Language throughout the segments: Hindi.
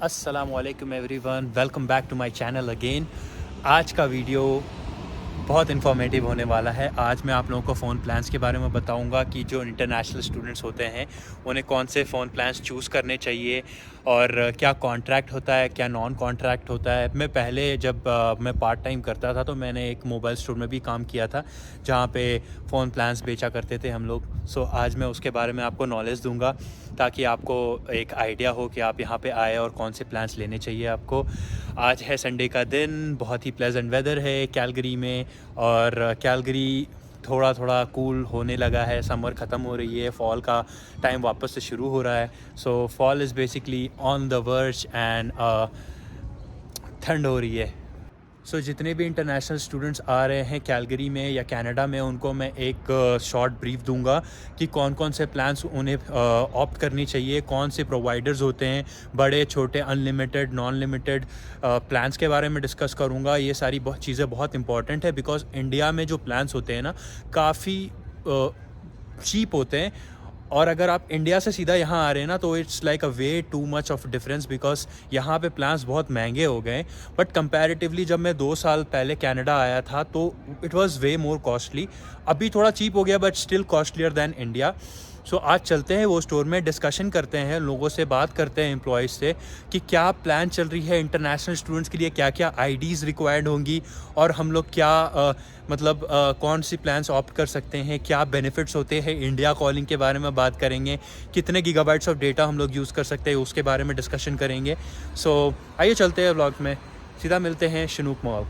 अस्सलामुअलैकुम everyone, welcome back to my channel again. आज का वीडियो बहुत इन्फॉर्मेटिव होने वाला है। आज मैं आप लोगों को फ़ोन प्लान्स के बारे में बताऊंगा कि जो इंटरनेशनल स्टूडेंट्स होते हैं उन्हें कौन से फ़ोन प्लान्स चूज़ करने चाहिए और क्या कॉन्ट्रैक्ट होता है, क्या नॉन कॉन्ट्रैक्ट होता है। मैं पहले जब मैं पार्ट टाइम करता था तो मैंने एक मोबाइल स्टोर में भी काम किया था जहाँ पे फ़ोन प्लान्स बेचा करते थे हम लोग। सो आज मैं उसके बारे में आपको नॉलेज दूंगा ताकि आपको एक आइडिया हो कि आप यहाँ पे आए और कौन से प्लान्स लेने चाहिए आपको। आज है संडे का दिन, बहुत ही प्लेजेंट वेदर है कैलगरी में और कैलगरी थोड़ा थोड़ा कूल होने लगा है। समर ख़त्म हो रही है, फॉल का टाइम वापस से शुरू हो रहा है। सो fall is basically on the verge and ठंड हो रही है। सो जितने भी इंटरनेशनल स्टूडेंट्स आ रहे हैं कैलगरी में या कनाडा में, उनको मैं एक शॉर्ट ब्रीफ दूंगा कि कौन कौन से प्लान्स उन्हें ऑप्ट करनी चाहिए, कौन से प्रोवाइडर्स होते हैं, बड़े छोटे, अनलिमिटेड, नॉन लिमिटेड प्लान्स के बारे में डिस्कस करूंगा। ये सारी चीज़ें बहुत इंपॉर्टेंट है बिकॉज़ इंडिया में जो प्लान्स होते हैं ना काफ़ी चीप होते हैं और अगर आप इंडिया से सीधा यहाँ आ रहे हैं ना तो it's like a way too much of difference because यहाँ पे प्लान्स बहुत महंगे हो गए। बट कंपैरेटिवली जब मैं 2 साल पहले कनाडा आया था तो it was way more costly. अभी थोड़ा चीप हो गया but still costlier than India. So आज चलते हैं वो स्टोर में, डिस्कशन करते हैं, लोगों से बात करते हैं, एम्प्लॉयज़ से कि क्या प्लान चल रही है इंटरनेशनल स्टूडेंट्स के लिए, क्या क्या आईडीज़ रिक्वायर्ड होंगी और हम लोग क्या कौन सी प्लान्स ऑप्ट कर सकते हैं, क्या बेनिफिट्स होते हैं। इंडिया कॉलिंग के बारे में बात करेंगे, कितने गीगाबाइट्स ऑफ डेटा हम लोग यूज़ कर सकते हैं उसके बारे में डिस्कशन करेंगे। सो आइए चलते हैं व्लॉग में, सीधा मिलते हैं शनूक मॉल।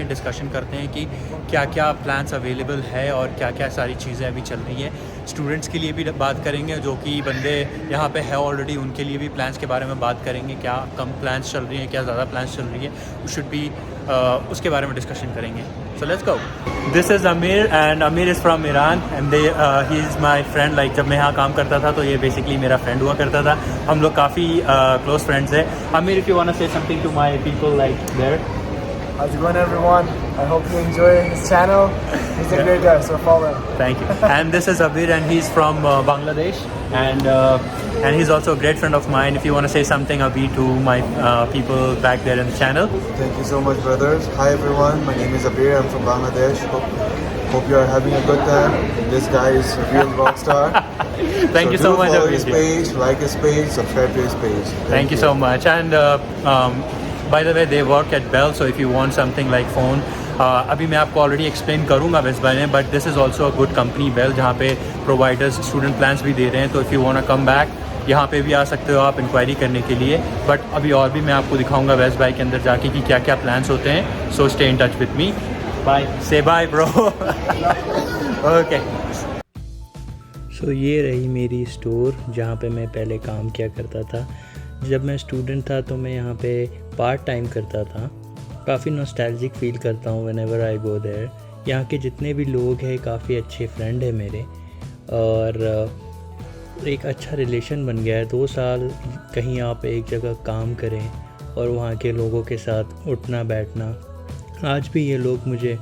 डिस्कशन करते हैं कि क्या क्या प्लान्स अवेलेबल है और क्या क्या सारी चीज़ें अभी चल रही हैं। स्टूडेंट्स के लिए भी बात करेंगे, जो कि बंदे यहाँ पे है ऑलरेडी, उनके लिए भी प्लान्स के बारे में बात करेंगे, क्या कम प्लान्स चल रही हैं, क्या ज़्यादा प्लान्स चल रही है, शुड बी उसके बारे में डिस्कशन करेंगे। So let's go. This is अमीर एंड अमीर is from Iran and he is my friend. Like जब मैं यहाँ काम करता था तो ये बेसिकली मेरा फ्रेंड हुआ करता था, हम लोग काफ़ी क्लोज फ्रेंड्स हैं। Amir, if you want to say something to my people like there. How's it going, everyone? I hope you enjoy his channel. He's a great guy, so follow him. Thank you. And this is Abir, and he's from Bangladesh, and he's also a great friend of mine. If you want to say something, Abir, to my people back there in the channel. Thank you so much, brothers. Hi, everyone. My name is Abir. I'm from Bangladesh. Hope you are having a good time. This guy is a real rock star. Thank you so much, follow Abir. his page, like his page, subscribe to his page. Thank you so much. And by the way, they work at Bell, so if you want something like phone, अभी मैं आपको ऑलरेडी एक्सप्लेन करूँगा बेस्ट बाय में, but this is also a good company Bell, जहाँ पे प्रोवाइडर्स स्टूडेंट प्लान्स भी दे रहे हैं। तो if you want to come back, यहाँ पे भी आ सकते हो आप इंक्वायरी करने के लिए। बट अभी और भी मैं आपको दिखाऊंगा बेस्ट बाय के अंदर जाके कि क्या क्या प्लान्स होते हैं। So stay in touch with me. Bye, say bye bro. Okay. So ये रही मेरी स्टोर जहाँ पे मैं पहले काम किया करता था। जब मैं स्टूडेंट था तो मैं यहाँ पे पार्ट टाइम करता था। काफ़ी नॉस्टैल्जिक फ़ील करता हूँ व्हेनेवर आई गो देयर। यहाँ के जितने भी लोग हैं काफ़ी अच्छे फ्रेंड हैं मेरे और एक अच्छा रिलेशन बन गया है। 2 साल कहीं आप एक जगह काम करें और वहाँ के लोगों के साथ उठना बैठना, आज भी ये लोग मुझे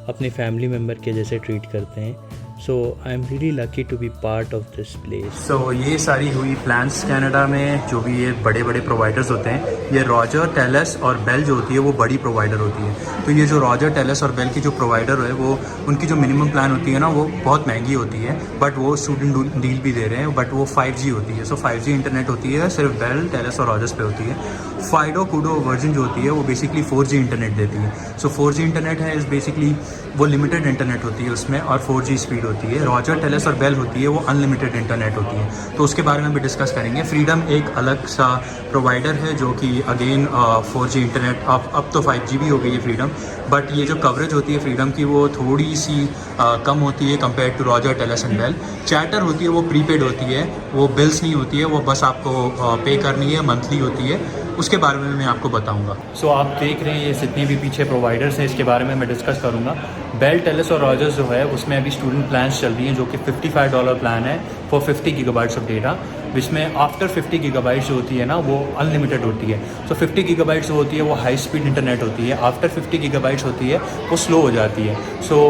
अपने फैमिली मेम्बर के जैसे ट्रीट करते हैं। So I am really lucky to be part of this place. So ये सारी हुई प्लान्स कनाडा में, जो भी ये बड़े बड़े प्रोवाइडर्स होते हैं। ये रॉजर, टेलस और बेल जो होती है वो बड़ी प्रोवाइडर होती है। तो ये जो रॉजर, टेलस और बेल की जो प्रोवाइडर है वो उनकी जो मिनिमम प्लान होती है ना वो बहुत महंगी होती है, बट वो स्टूडेंट डील भी दे रहे हैं। बट वो 5G होती है। सो 5G इंटरनेट होती है, सिर्फ बेल, टेलस और रॉजर्स पे होती है। फाइडो, कूडो, वर्जिन जो होती है वो बेसिकली 4G इंटरनेट देती है। सो 4G इंटरनेट है इज़ बेसिकली वो लिमिटेड इंटरनेट होती है उसमें और 4G स्पीड होती है, रॉजर, टेलस और बेल होती है वो अनलिमिटेड इंटरनेट होती है। तो उसके बारे में भी डिस्कस करेंगे। फ्रीडम एक अलग सा प्रोवाइडर है जो कि अगेन 4G इंटरनेट, अब तो 5G भी हो गई है फ्रीडम, बट ये जो कवरेज होती है फ्रीडम की वो थोड़ी सी कम होती है compare to Rogers, Telus and Bell. Chatr होती है वो प्रीपेड होती है, वो बिल्स नहीं होती है, वो बस आपको पे करनी है, मंथली होती है। उसके बारे में मैं आपको बताऊंगा। सो आप देख रहे हैं ये जितने भी पीछे प्रोवाइडर्स हैं इसके बारे में मैं डिस्कस करूंगा। बेल, टेलस और रॉजर्स जो है उसमें अभी स्टूडेंट प्लान्स चल रही हैं जो कि $55 प्लान है फॉर 50 GB ऑफ डेटा, जिसमें आफ्टर 50 GB जो होती है ना वो अनलिमिटेड होती है। सो 50 GB जो होती है वो हाई स्पीड इंटरनेट होती है, आफ्टर 50 GB होती है वो स्लो हो जाती है। सो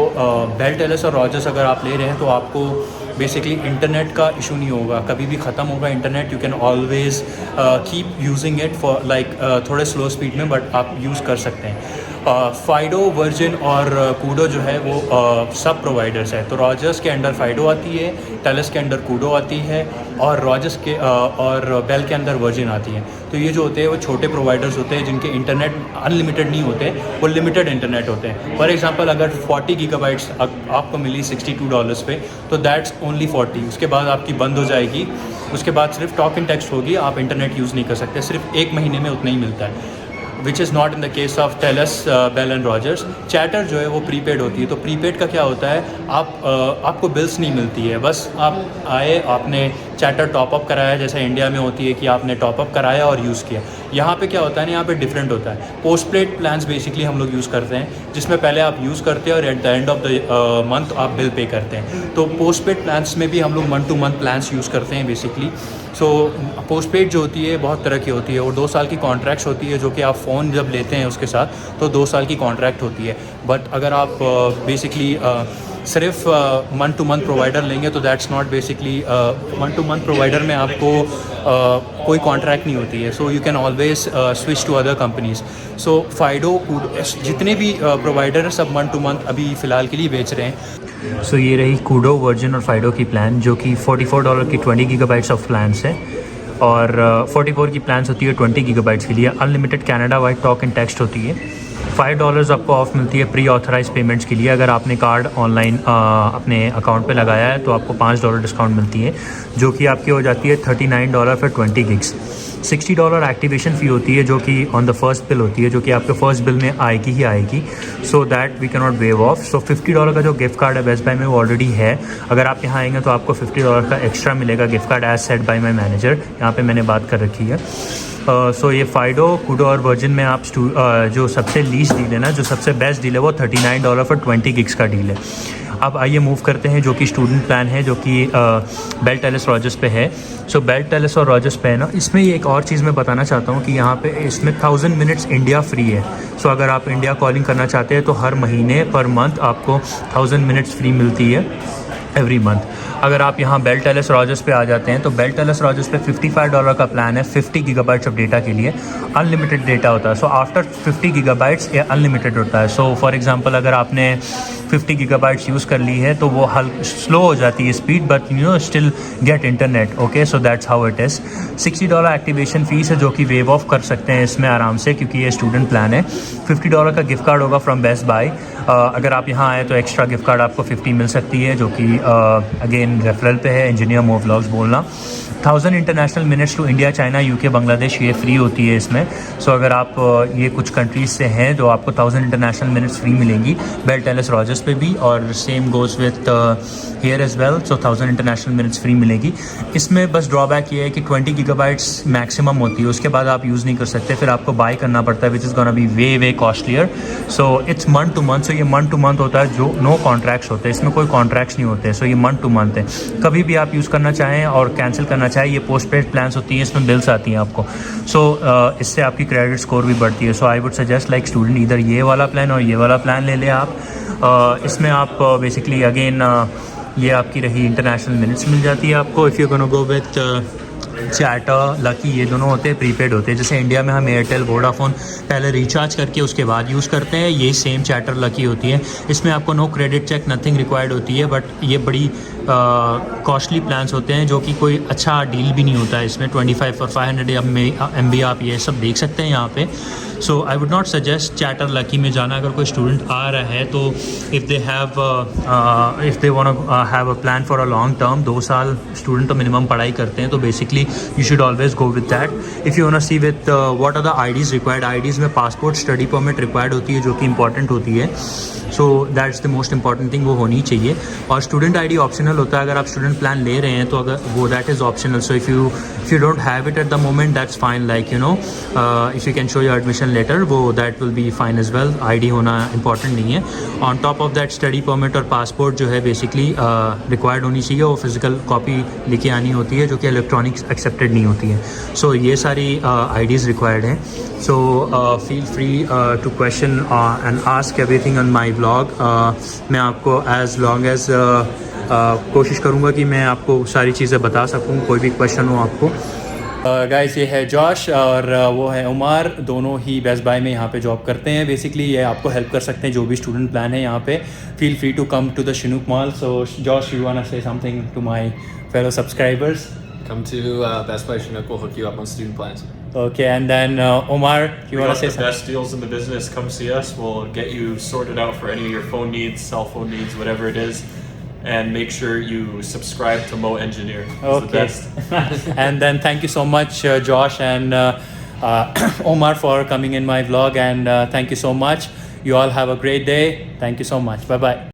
बेल, टेलस और रॉजर्स अगर आप ले रहे हैं तो आपको बेसिकली इंटरनेट का इशू नहीं होगा, कभी भी ख़त्म होगा internet, you can always keep using it for like थोड़े स्लो स्पीड में, बट आप यूज़ कर सकते हैं। फाइडो, वर्जिन और कूडो जो है वो सब प्रोवाइडर्स है। तो रॉजर्स के अंडर फाइडो आती है, टेलस के अंडर कूडो आती है और रॉजर्स के और बेल के अंदर वर्जिन आती है। तो ये जो होते हैं वो छोटे प्रोवाइडर्स होते हैं जिनके इंटरनेट अनलिमिटेड नहीं होते, वो लिमिटेड इंटरनेट होते हैं। फॉर एग्जांपल अगर 40 GB आपको मिली $62 पे, तो दैट्स ओनली 40, उसके बाद आपकी बंद हो जाएगी, उसके बाद सिर्फ टॉक एंड टेक्स्ट होगी, आप इंटरनेट यूज़ नहीं कर सकते, सिर्फ 1 महीने में उतना ही मिलता है, which is not in the case of Telus, Bell and Rogers. Chatr जो है वो प्रीपेड होती है। तो प्रीपेड का क्या होता है, आपको बिल्स नहीं मिलती है, बस आप आए, आपने चैटर टॉपअप कराया, जैसे इंडिया में होती है कि आपने टॉपअप कराया और यूज़ किया। यहाँ पे क्या होता है ना, यहाँ पे डिफरेंट होता है। पोस्ट पेड प्लान्स बेसिकली हम लोग यूज़ करते हैं, जिसमें पहले आप यूज़ करते हैं और at the end of the month आप बिल पे करते हैं। तो पोस्ट पेड प्लान्स में भी हम लोग month to month plans use करते हैं बेसिकली। सो पोस्ट पेड जो होती है बहुत तरह की होती है, और 2 साल की कॉन्ट्रैक्ट्स होती है, जो कि आप फ़ोन जब लेते हैं उसके साथ तो 2 साल की कॉन्ट्रैक्ट होती है। बट अगर आप बेसिकली सिर्फ मंथ टू मंथ प्रोवाइडर लेंगे तो that's not basically, month to month provider में आपको कोई कॉन्ट्रैक्ट नहीं होती है। So you can always switch to other companies. So Fido, जितने भी प्रोवाइडर सब मंथ टू मंथ अभी फ़िलहाल के लिए बेच रहे हैं। सो ये रही कूडो, वर्जिन और फाइडो की प्लान, जो कि $44 की 20 GB ऑफ प्लान्स है, और 44 की प्लान्स होती है 20 GB के लिए। Unlimited Canada wide talk and text होती है। $5 आपको ऑफ मिलती है प्री ऑथराइज पेमेंट्स के लिए। अगर आपने कार्ड ऑनलाइन अपने अकाउंट पे लगाया है तो आपको $5 डिस्काउंट मिलती है, जो कि आपकी हो जाती है $39 फिर 20 gigs। $60 एक्टिवेशन फ़ी होती है जो कि ऑन द फर्स्ट बिल होती है, जो कि आपके फर्स्ट बिल में आएगी ही आएगी, so that we can not waive off. So $50 का जो गिफ्ट कार्ड है बेस्ट बाय में वो ऑलरेडी है। अगर आप यहाँ आएंगे तो आपको $50 का एक्स्ट्रा मिलेगा gift card, as said by my manager, यहाँ पे मैंने बात कर रखी है। सो ये फाइडो, कूडो और वर्जिन में आप जो सबसे लीस्ट डील है ना, जो सबसे बेस्ट डील है वो $39 फॉर 20 gigs का डील है। अब आइए मूव करते हैं जो कि स्टूडेंट प्लान है, जो कि बेल, टेलस, रॉजर्स पे है। सो बेल, टेलस और रॉजर्स पे है ना, इसमें ये एक और चीज़ मैं बताना चाहता हूँ कि यहाँ पे इसमें 1000 मिनट्स इंडिया फ्री है। सो अगर आप इंडिया कॉलिंग करना चाहते हैं तो हर महीने पर मंथ आपको 1000 मिनट्स फ्री मिलती है एवरी मंथ। अगर आप यहाँ बेल, टेलस, रॉजर्स पे आ जाते हैं तो बेल, टेलस, रॉजर्स पे $55 का प्लान है 50 GB ऑफ डेटा के लिए। अनलिमिटेड डेटा होता है। सो आफ्टर 50 GB ये अनलिमिटेड होता है। सो फॉर एग्जांपल अगर आपने 50 GB यूज़ कर ली है तो वो स्लो हो जाती है speed, but you know still get internet. Okay, so that's how it is. $60 activation fees है जो कि वेव ऑफ कर सकते हैं इसमें आराम से, क्योंकि ये स्टूडेंट प्लान है। $50 का गिफ्ट कार्ड होगा फ्रॉम बेस्ट बाय। अगर आप यहाँ आए तो एक्स्ट्रा गिफ्ट कार्ड आपको 50 मिल सकती है, जो कि अगेन रेफरल पे है, इंजीनियर मो व्लॉग्स बोलना। 1000 international minutes to India, China, UK, Bangladesh, ये फ्री होती है इसमें। सो अगर आप ये कुछ कंट्रीज़ से हैं तो आपको 1000 इंटरनेशनल मिनट्स फ्री मिलेंगी बेल, टेलस, रॉजर्स पे भी, और same goes with here as well. So 1000 international minutes free मिलेगी। इसमें बस ड्रॉबैक ये है कि 20 GB मैक्सिमम होती है, उसके बाद आप यूज़ नहीं कर सकते, फिर आपको बाय करना पड़ता है, which is gonna be way costlier. So it's month to month. So ये मंथ टू मंथ होता है, जो नो कॉन्ट्रैक्ट्स होते हैं, इसमें कोई कॉन्ट्रैक्ट्स नहीं होते। सो ये मंथ टू मंथ है, कभी भी आप यूज़ करना चाहें और कैंसिल करना चाहें। ये पोस्ट पेड प्लान्स होती हैं, इसमें बिल्स आती हैं आपको। सो इससे आपकी क्रेडिट स्कोर भी बढ़ती है। So I would suggest like student इधर ये वाला प्लान और ये वाला प्लान ले लें आप। इसमें आप बेसिकली अगेन ये आपकी रही इंटरनेशनल मिनट्स मिल जाती है आपको। If you gonna go with chatter lucky ये दोनों होते हैं प्रीपेड होते हैं। जैसे इंडिया में हम एयरटेल वोडाफोन पहले रिचार्ज करके उसके बाद यूज़ करते हैं, ये सेम चैटर लकी होती है। इसमें आपको no credit check nothing required होती है, बट ये बड़ी कॉस्टली प्लान्स होते हैं जो कि कोई अच्छा डील भी नहीं होता है इसमें। 25 और 500 MB आप ये सब देख सकते हैं यहाँ पे। So I would not suggest चैटर लकी में जाना। अगर कोई स्टूडेंट आ रहा है तो if they want to have a plan for a long term, 2 साल स्टूडेंट तो मिनिमम पढ़ाई करते हैं, तो basically you should always go with that. If you want to see with what are the IDs required, IDs में पासपोर्ट स्टडी परमिट रिक्वायर्ड होती है जो कि इंपॉर्टेंट होती है। So that's the most important thing, वो होनी चाहिए। और स्टूडेंट आईडी ऑप्शनल होता है, अगर आप स्टूडेंट प्लान ले रहे हैं तो अगर वो that is optional. So if you don't have it at the moment that's fine, like you know if you can show your admission letter, वो that will be fine as well. ID होना इंपॉर्टेंट नहीं है। On top of that study permit और पासपोर्ट जो है बेसिकली रिक्वायर्ड होनी चाहिए, वो फिजिकल कॉपी लेके आनी होती है जो कि इलेक्ट्रॉनिक्स एक्सेप्टेड नहीं होती है। सो ये सारी आईडीज़ रिक्वायर्ड हैं। So feel free to question and ask everything on my blog. मैं आपको एज लॉन्ग एज कोशिश करूँगा कि मैं आपको सारी चीज़ें बता सकूँ, कोई भी क्वेश्चन हो आपको। गाइस ये है जॉश और वो है उमर, दोनों ही बेस्ट बाय में यहाँ पे जॉब करते हैं। बेसिकली ये आपको हेल्प कर सकते हैं जो भी स्टूडेंट प्लान है यहाँ पे। Feel free to come to the Chinook Mall. So Josh, you wanna say something to my fellow subscribers? Come to Best Buy Chinook. We'll hook you up on student plans. Okay, and then Omar, you wanna say the something? best deals in the business. Come see us. We'll get you sorted out for any of your phone needs, cell phone needs, whatever it is. And make sure you subscribe to Mo Engineer. He's the Okay. best. And then thank you so much Josh and Omar for coming in my vlog, and thank you so much. You all have a great day. Thank you so much. Bye bye.